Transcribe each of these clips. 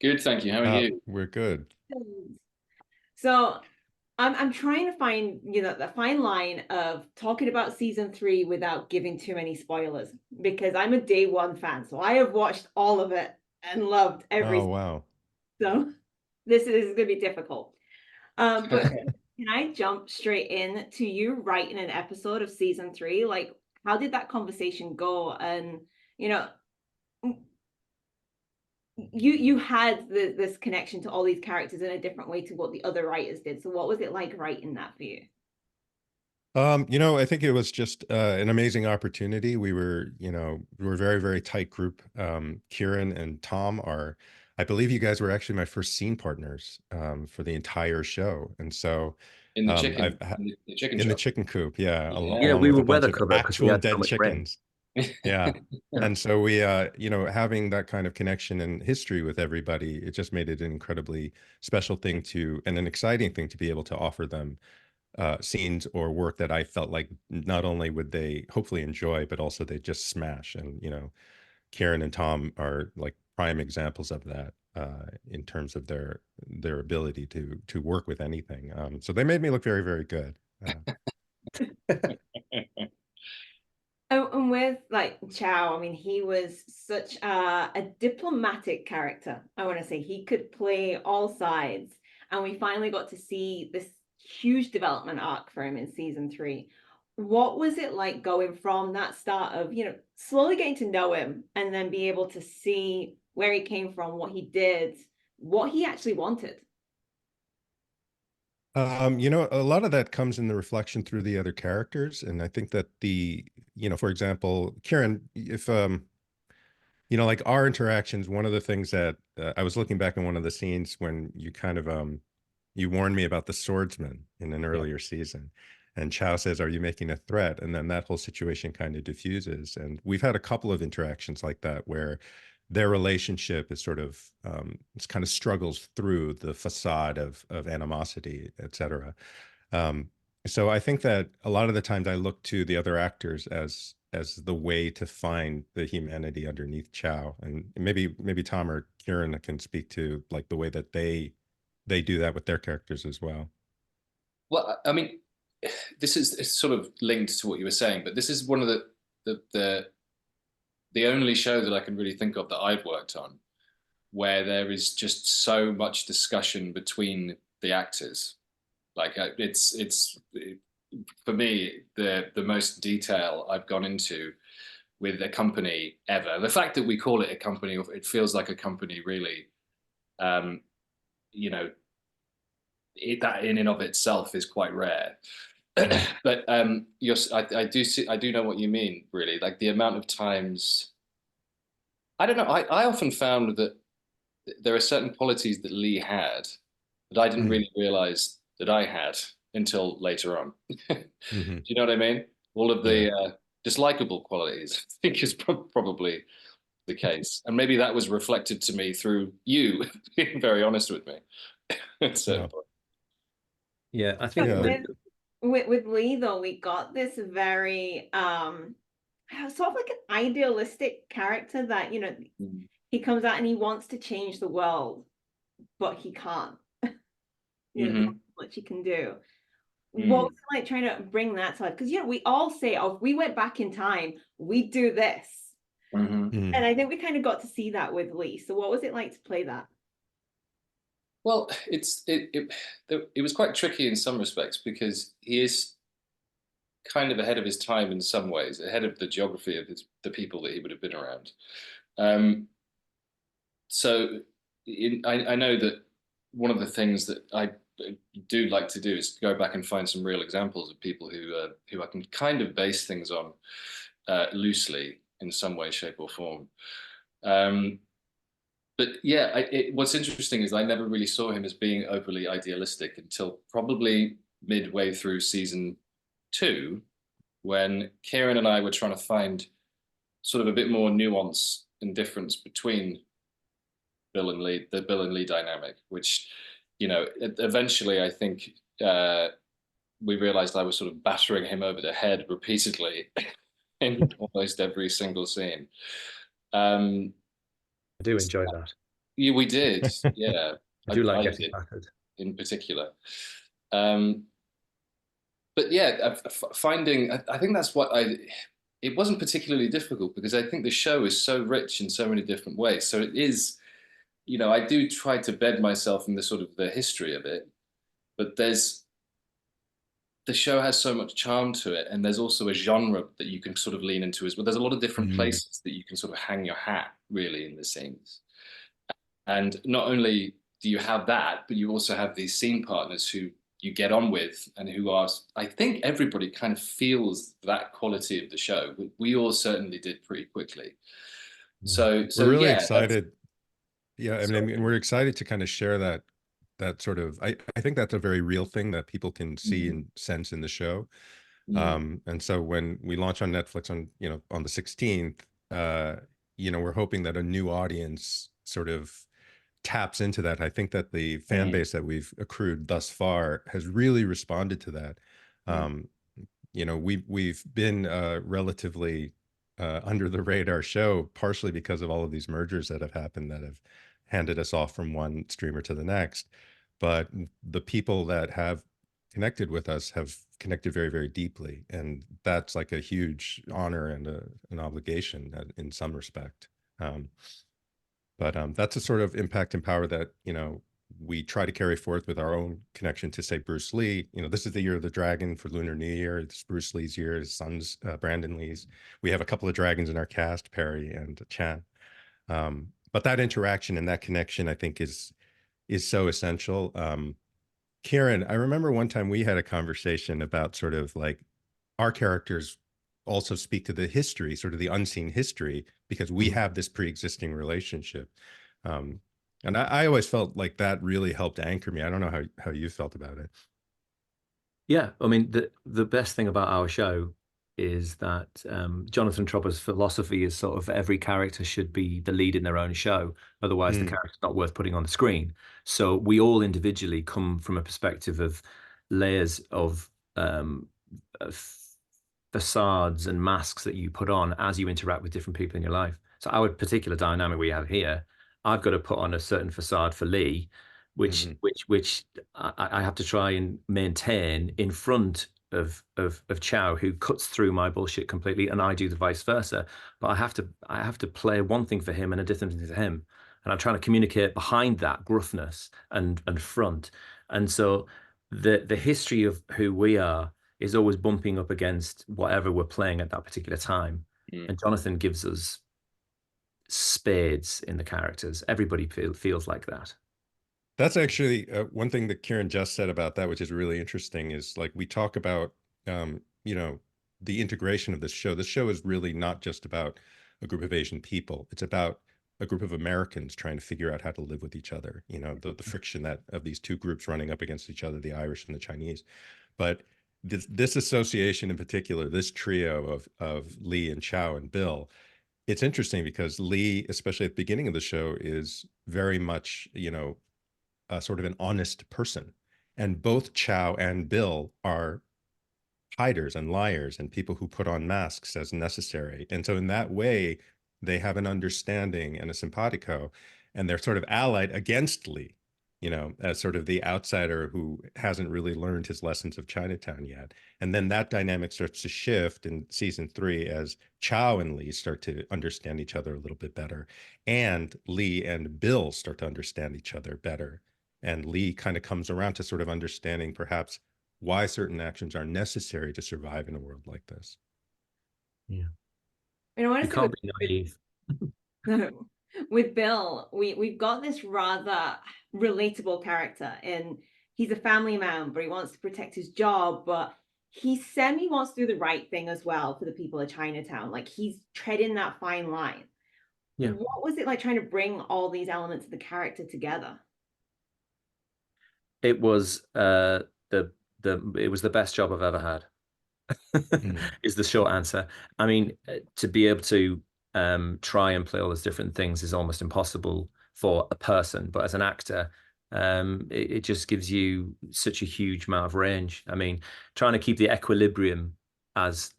Good, thank you. How are you? We're good. So I'm trying to find, the fine line of talking about season three without giving too many spoilers because I'm a day one fan. So I have watched all of it and loved every Oh, wow. so this is gonna be difficult. But can I jump straight in to you writing an episode of season three? Like, how did that conversation go? And you know, you had this connection to all these characters in a different way to what the other writers did. So what was it like writing that for you? I think it was just an amazing opportunity. We were a very, very tight group. Kieran and Tom are, I believe you guys were actually my first scene partners for the entire show. And so In the I've chicken, in the chicken in the shop. chicken coop, yeah, Yeah. Yeah, along we with were a bunch weather of cover because we actual had so dead much rain. chickens. Yeah. And so having that kind of connection and history with everybody, it just made it an incredibly special thing and an exciting thing to be able to offer them scenes or work that I felt like not only would they hopefully enjoy, but also they just smash. And, Karen and Tom are like prime examples of that in terms of their ability to work with anything. So they made me look very, very good. Oh, and with like Chao, I mean, he was such a diplomatic character. I want to say he could play all sides, and we finally got to see this huge development arc for him in season three. What was it like going from that start of, slowly getting to know him and then be able to see where he came from, what he did, what he actually wanted? A lot of that comes in the reflection through the other characters. And I think that for example, Kieran, if like our interactions, one of the things that I was looking back in one of the scenes when you kind of you warned me about the swordsman in an Yeah. earlier season. And Chow says, "Are you making a threat?" And then that whole situation kind of diffuses. And we've had a couple of interactions like that where their relationship is sort of it's kind of struggles through the facade of animosity, etc. Um, so I think that a lot of the times I look to the other actors as the way to find the humanity underneath Chow, and maybe Tom or Kieran can speak to like the way that they do that with their characters as well. Well, I mean, this is it's sort of linked to what you were saying, but this is one of the the the only show that I can really think of that I've worked on where there is just so much discussion between the actors. Like for me the most detail I've gone into with a company ever. The fact that we call it a company, it feels like a company really. Um, you know, that in and of itself is quite rare. But I do know what you mean. Really, like the amount of times. I don't know. I often found that there are certain qualities that Lee had that I didn't Mm-hmm. really realize that I had until later on. Do Mm-hmm. you know what I mean? All of Yeah. the dislikable qualities, I think, is probably the case, and maybe that was reflected to me through you being very honest with me at certain Yeah. point. Yeah, I think Yeah. that With Lee though, we got this very sort of like an idealistic character that, Mhm. he comes out and he wants to change the world, but he can't. There's not Mhm. much he can do. What was Mm. it like trying to bring that to life? Because we all say, oh, if we went back in time, we'd do this. Mhm. Mm-hmm. And I think we kind of got to see that with Lee. So what was it like to play that? Well, it was quite tricky in some respects because he is kind of ahead of his time in some ways, ahead of the geography of the people that he would have been around. Um, so I know that one of the things that I do like to do is go back and find some real examples of people who I can kind of base things on loosely in some way, shape, or form. Um, but yeah, what's interesting is I never really saw him as being overly idealistic until probably midway through season two, when Kieran and I were trying to find sort of a bit more nuance and difference between Bill and Lee, the Bill and Lee dynamic, which, eventually I think we realized I was sort of battering him over the head repeatedly in almost every single scene. Um, I do enjoy that. Yeah, we did. Yeah, I do like I getting did battered. in particular. Um, but yeah, finding, I think that's what it wasn't particularly difficult because I think the show is so rich in so many different ways. So it is, I do try to bed myself in the sort of the history of it, but the show has so much charm to it, and there's also a genre that you can sort of lean into as well. There's a lot of different Mm. places that you can sort of hang your hat really in the scenes. And not only do you have that, but you also have these scene partners who you get on with and who are, I think everybody kind of feels that quality of the show. We all certainly did pretty quickly. Yeah. So We're really yeah, excited. Yeah, I sorry. mean, we're excited to kind of share that sort of, I think that's a very real thing that people can see Mm, and sense in the show. mm, And so when we launch on Netflix on the 16th, we're hoping that a new audience sort of taps into that. I think that the fan mm, base that we've accrued thus far has really responded to that. mm, Um, we've been relatively under the radar show, partially because of all of these mergers that have happened that have handed us off from one streamer to the next. But the people that have connected with us have connected very, very deeply, and that's like a huge honor and an obligation in some respect. Um, but that's a sort of impact and power that, we try to carry forth with our own connection to, say, Bruce Lee. This is the year of the dragon for Lunar New Year. It's Bruce Lee's year, his son's Brandon Lee's. We have a couple of dragons in our cast, Perry and Chan. But that interaction and that connection, I think, is so essential. Kieran, I remember one time we had a conversation about sort of like our characters also speak to the history, sort of the unseen history, because we Mm. have this pre-existing relationship. Um, and I always felt like that really helped anchor me. I don't know how you felt about it. Yeah, I mean, the best thing about our show is that Jonathan Tropper's philosophy is sort of every character should be the lead in their own show. Otherwise, the Mm, character's not worth putting on the screen. So we all individually come from a perspective of layers of facades and masks that you put on as you interact with different people in your life. So our particular dynamic we have here, I've got to put on a certain facade for Lee, which mhm. which I have to try and maintain in front of Chao, who cuts through my bullshit completely, and I do the vice versa. But I have to play one thing for him and a different thing for him, and I'm trying to communicate behind that gruffness and front. And so the history of who we are is always bumping up against whatever we're playing at that particular time. mm. And Jonathan gives us spades in the characters. Everybody feels like that. That's actually one thing that Kieran just said about that, which is really interesting, is like we talk about, um, you know, the integration of this show. This show is really not just about a group of Asian people. It's about a group of Americans trying to figure out how to live with each other. The friction that of these two groups running up against each other, the Irish and the Chinese. But this association in particular, this trio of Lee and Chow and Bill, it's interesting because Lee, especially at the beginning of the show, is very much, sort of an honest person. And both Chow and Bill are hiders and liars and people who put on masks as necessary. And so in that way, they have an understanding and a simpatico, and they're sort of allied against Lee, as sort of the outsider who hasn't really learned his lessons of Chinatown yet. And then that dynamic starts to shift in season 3 as Chow and Lee start to understand each other a little bit better. And Lee and Bill start to understand each other better. And Lee kind of comes around to sort of understanding perhaps why certain actions are necessary to survive in a world like this. Yeah. And I want You to say can't be naive. no, with Bill, we've got this rather relatable character, and he's a family man, but he wants to protect his job, but he semi wants to do the right thing as well for the people of Chinatown. Like he's treading that fine line. Yeah. What was it like trying to bring all these elements of the character together? It was it was the best job I've ever had. Mm. Is the short answer. I mean, to be able to try and play all those different things is almost impossible for a person, but as an actor, it just gives you such a huge amount of range. I mean, trying to keep the equilibrium as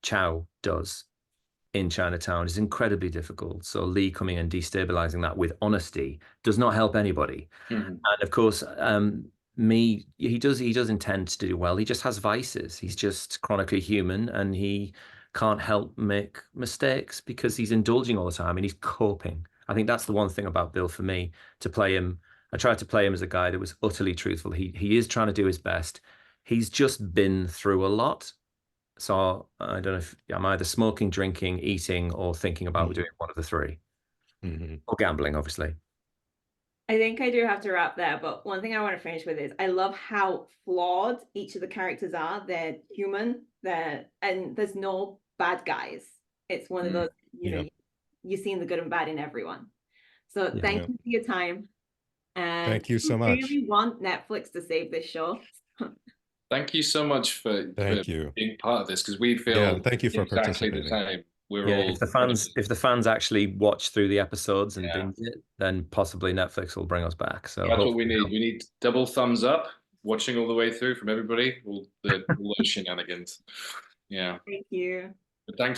Chow does in Chinatown is incredibly difficult. So Lee coming and destabilizing that with honesty does not help anybody. And of course, he does intend to do well. He just has vices. He's just chronically human, and he can't help make mistakes because he's indulging all the time and he's coping. I think that's the one thing about Bill for me. To play him, I tried to play him as a guy that was utterly truthful. He is trying to do his best. He's just been through a lot. So I don't know if I'm either smoking, drinking, eating, or thinking about doing one of the three. Or gambling, obviously. I think I do have to wrap there, but one thing I want to finish with is I love how flawed each of the characters are. They're human, and there's no bad guys. It's one of those, you know, you've seen the good and bad in everyone. So thank you for your time. And thank you so much. I really want Netflix to save this show. Thank you so much for being part of this, because we feel thank you for exactly participating. the same. We're all if the fans actually watch through the episodes and binge it, then possibly Netflix will bring us back. So that's what we need. We need double thumbs up, watching all the way through from everybody, all those shenanigans. Yeah. Thank you. But thanks.